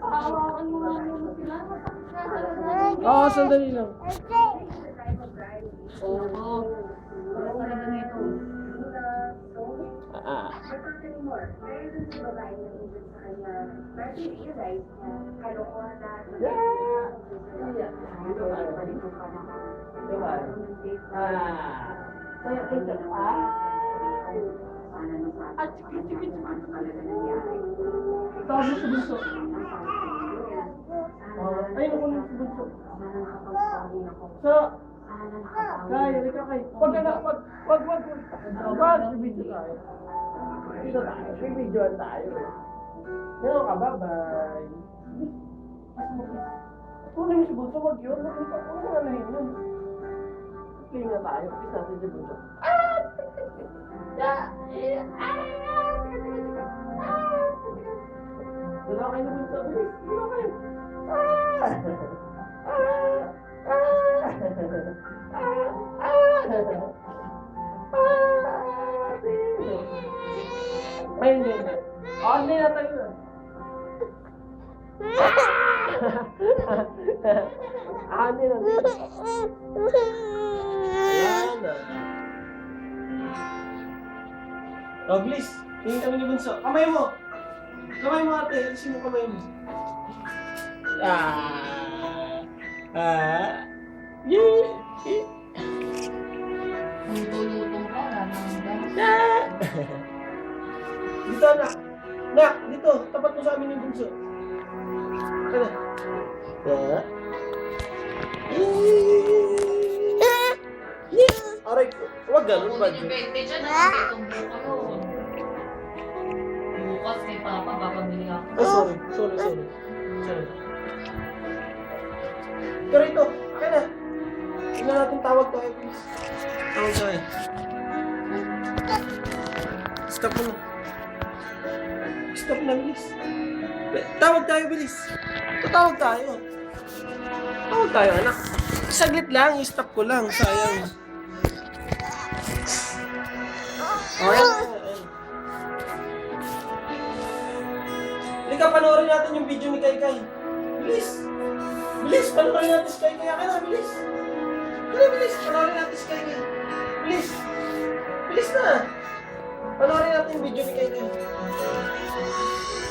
Hawakan mo nga muna sila. Oo, sandali lang. Oo. Wala talaga nito. Ah. Diba? Kaya ito, At sikit. Sabi sa bunso. Ayun ako nung bunso. So, kaya, halika kayo. Wag ka na, wag, video tayo. Dito tayo, may videoan tayo eh. Meron ka, bye-bye. Kunin mo si bunso, wag yun. Huwag mo anahin yun. Play nga tayo, kiss natin si bunso. Dala kayo na bunso, bilis, dala kayo. Ay, hindi. Hindi na tayo na. Hindi na. Ayan na. Oh, please. Tingin kami ni Bunso. Kamay mo. Kamay mo ate. Alisin mo kamay mo. Yeah. Lutong ka, wala nang ganas. Dito, anak. Nak, dito. Tapat mo sa amin yung bunso. Ano? Aray ko. Huwag ganun, Kung bad. dinibente dyan, itong buka ko. Bukas kay Papa, babamili ako. Oh, sorry. Pero ito, akin na. Tingnan natin tawag tayo, please. Tawag tayo. Stop mo na. Stop na, bilis. Tawag tayo, bilis. Tatawag tayo. Tawag tayo, anak. Saglit lang, i-stop ko lang. Sayang. Ayan. Halika, panoorin natin yung video ni Kai Kai. Bilis. Bilis, panoorin natin si Kai Kai. Akin na, bilis. Bilis, panoorin natin si Kai Kai. Bilis. Bilis na. Panoorin natin yung video ni Kai Kai.